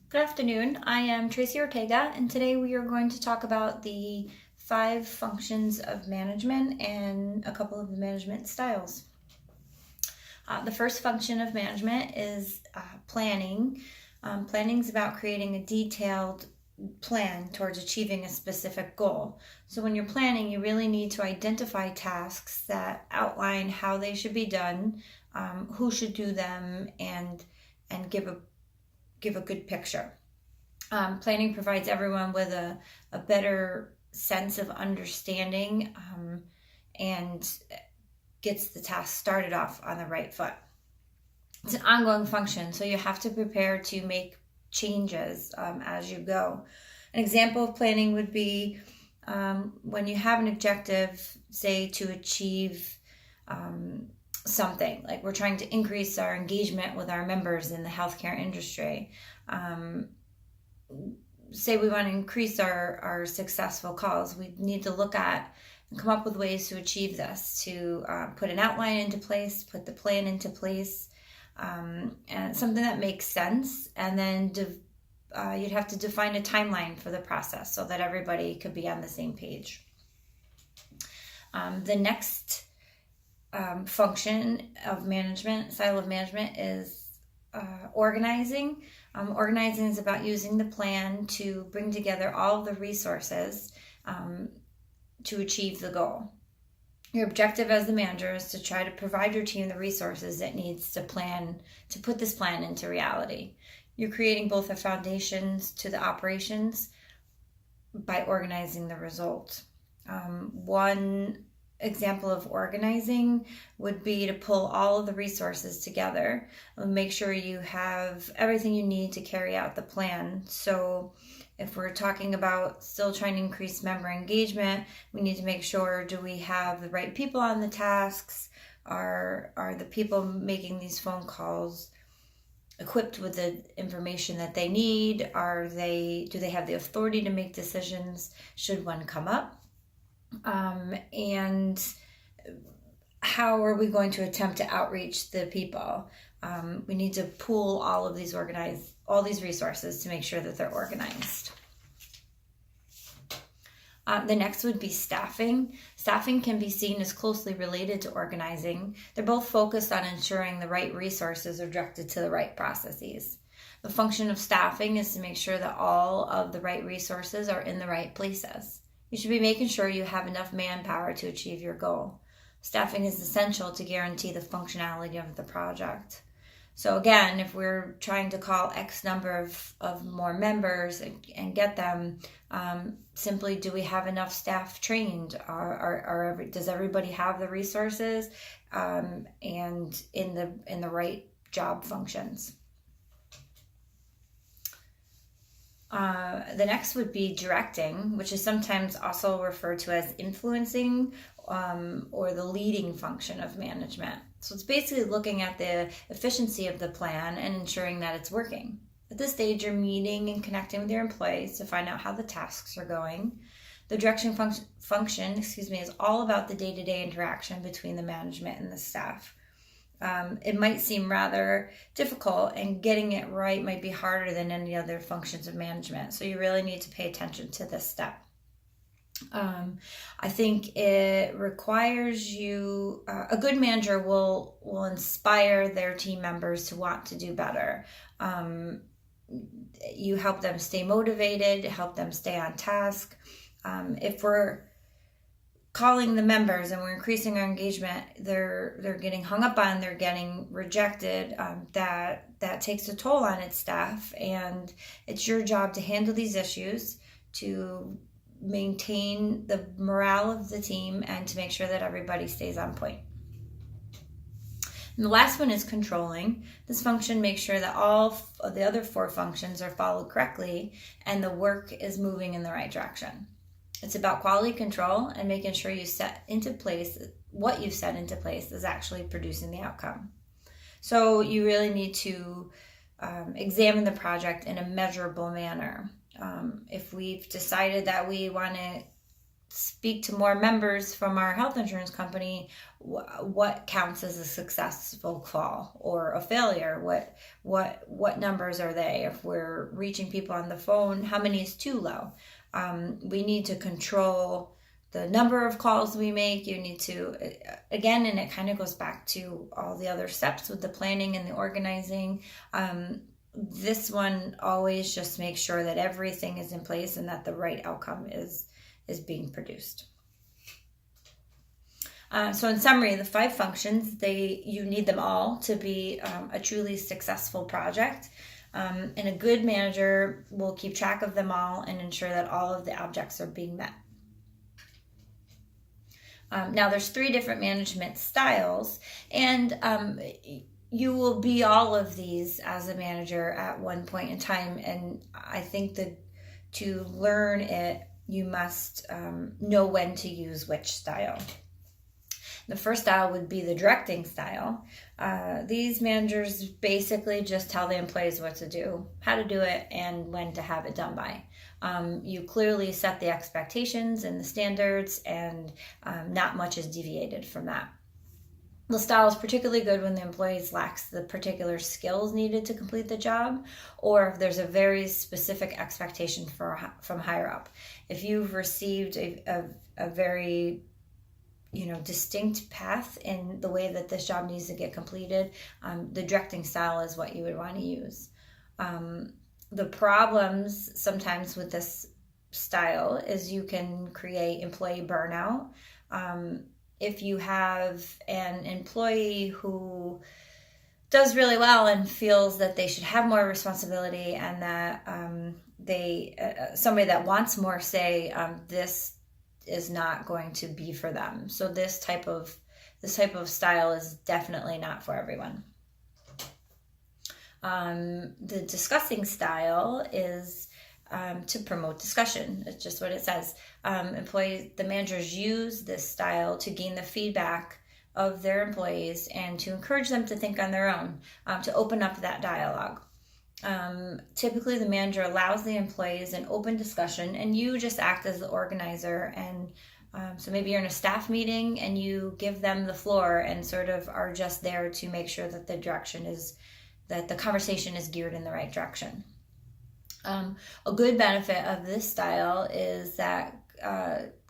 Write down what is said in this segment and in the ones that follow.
Good afternoon. I am Tracy Ortega, and today we are going to talk about the 5 functions of management and a couple of the management styles. The first function of management is planning. Planning is about creating a detailed plan towards achieving a specific goal. So when you're planning, you really need to identify tasks that outline how they should be done, who should do them, and give a good picture. Planning provides everyone with a better sense of understanding, and gets the task started off on the right foot. It's an ongoing function, so you have to prepare to make changes as you go. An example of planning would be when you have an objective, say to achieve something, like we're trying to increase our engagement with our members in the healthcare industry. Say we want to increase our successful calls, we need to look at and come up with ways to achieve this, to put an outline into place, put the plan into place, and something that makes sense. And then you'd have to define a timeline for the process so that everybody could be on the same page. The next function of management, style of management, is organizing. Organizing is about using the plan to bring together all of the resources to achieve the goal. Your objective as the manager is to try to provide your team the resources it needs to put this plan into reality. You're creating both the foundations to the operations by organizing the result. One example of organizing would be to pull all of the resources together and make sure you have everything you need to carry out the plan. So if we're talking about still trying to increase member engagement, we need to make sure, do we have the right people on the tasks? Are the people making these phone calls equipped with the information that they need? Do they have the authority to make decisions should one come up? And how are we going to attempt to outreach the people? We need to pool all these resources to make sure that they're organized. The next would be staffing. Staffing can be seen as closely related to organizing. They're both focused on ensuring the right resources are directed to the right processes. The function of staffing is to make sure that all of the right resources are in the right places. You should be making sure you have enough manpower to achieve your goal. Staffing is essential to guarantee the functionality of the project. So again, if we're trying to call X number of more members and get them, simply, do we have enough staff trained? Does everybody have the resources and in the right job functions? The next would be directing, which is sometimes also referred to as influencing, or the leading function of management. So it's basically looking at the efficiency of the plan and ensuring that it's working. At this stage, you're meeting and connecting with your employees to find out how the tasks are going. The direction function is all about the day-to-day interaction between the management and the staff. It might seem rather difficult, and getting it right might be harder than any other functions of management. So you really need to pay attention to this step. I think it requires you, a good manager will inspire their team members to want to do better. You help them stay motivated, help them stay on task. If we're calling the members and we're increasing our engagement, they're getting hung up on, they're getting rejected, that takes a toll on its staff, and it's your job to handle these issues, to maintain the morale of the team, and to make sure that everybody stays on point. And the last one is controlling. This function makes sure that all of the other 4 functions are followed correctly and the work is moving in the right direction. It's about quality control and making sure what you've set into place is actually producing the outcome. So you really need to examine the project in a measurable manner. If we've decided that we want to speak to more members from our health insurance company what counts as a successful call or a failure. What numbers are they? If we're reaching people on the phone, how many is too low? We need to control the number of calls we make. You need to, again, and it kind of goes back to all the other steps with the planning and the organizing. This one always just makes sure that everything is in place and that the right outcome is being produced. So in summary, the 5 functions, you need them all to be a truly successful project. And a good manager will keep track of them all and ensure that all of the objects are being met. Now there's 3 different management styles, and you will be all of these as a manager at one point in time. And I think that to learn it, you must know when to use which style. The first style would be the directing style. These managers basically just tell the employees what to do, how to do it, and when to have it done by. You clearly set the expectations and the standards, and not much is deviated from that. The style is particularly good when the employees lacks the particular skills needed to complete the job, or if there's a very specific expectation from higher up. If you've received a very distinct path in the way that this job needs to get completed, the directing style is what you would want to use. The problems sometimes with this style is you can create employee burnout. If you have an employee who does really well and feels that they should have more responsibility, and that somebody that wants more say, this is not going to be for them. So this type of style is definitely not for everyone. The discussing style is to promote discussion. It's just what it says. The managers use this style to gain the feedback of their employees and to encourage them to think on their own, to open up that dialogue. Typically, the manager allows the employees an open discussion, and you just act as the organizer. And so maybe you're in a staff meeting and you give them the floor and sort of are just there to make sure that the conversation is geared in the right direction. A good benefit of this style is that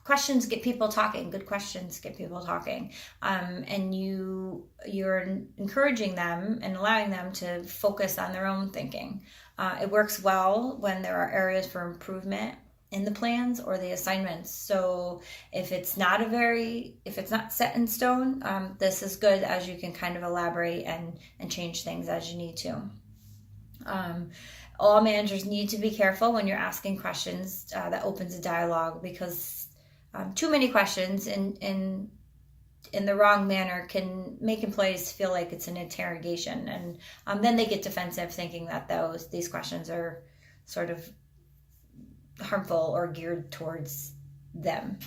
questions get people talking. Good questions get people talking, and you're encouraging them and allowing them to focus on their own thinking. It works well when there are areas for improvement in the plans or the assignments. So if it's not set in stone, this is good, as you can kind of elaborate and change things as you need to. All managers need to be careful when you're asking questions that opens a dialogue, because too many questions in the wrong manner can make employees feel like it's an interrogation, and then they get defensive, thinking that these questions are sort of harmful or geared towards them.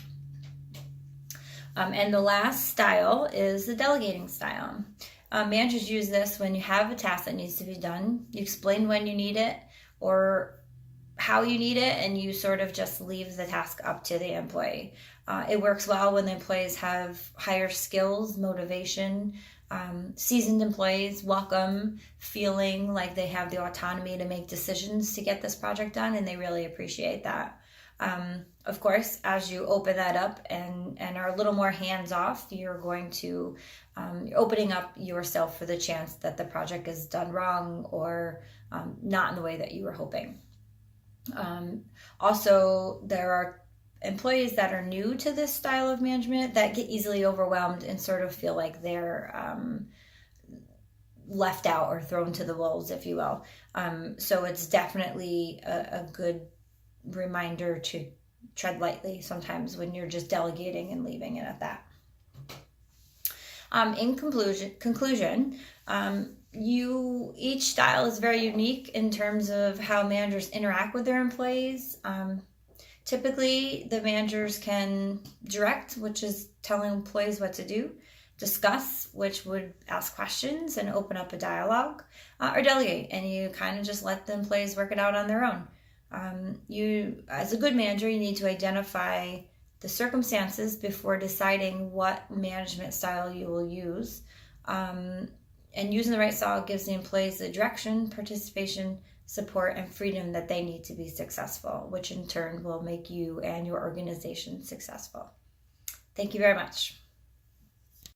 And the last style is the delegating style. Managers use this when you have a task that needs to be done. You explain when you need it or how you need it, and you sort of just leave the task up to the employee. It works well when the employees have higher skills, motivation, seasoned employees, welcome, feeling like they have the autonomy to make decisions to get this project done, and they really appreciate that. Of course, as you open that up and are a little more hands-off, you're opening up yourself for the chance that the project is done wrong or not in the way that you were hoping. Also, there are employees that are new to this style of management that get easily overwhelmed and sort of feel like they're left out or thrown to the wolves, if you will. So it's definitely a good reminder to tread lightly sometimes when you're just delegating and leaving it at that. In conclusion, each style is very unique in terms of how managers interact with their employees. Typically, the managers can direct, which is telling employees what to do, discuss, which would ask questions and open up a dialogue, or delegate, and you kind of just let the employees work it out on their own. As a good manager, you need to identify the circumstances before deciding what management style you will use. And using the right style gives the employees the direction, participation, support, and freedom that they need to be successful, which in turn will make you and your organization successful. Thank you very much.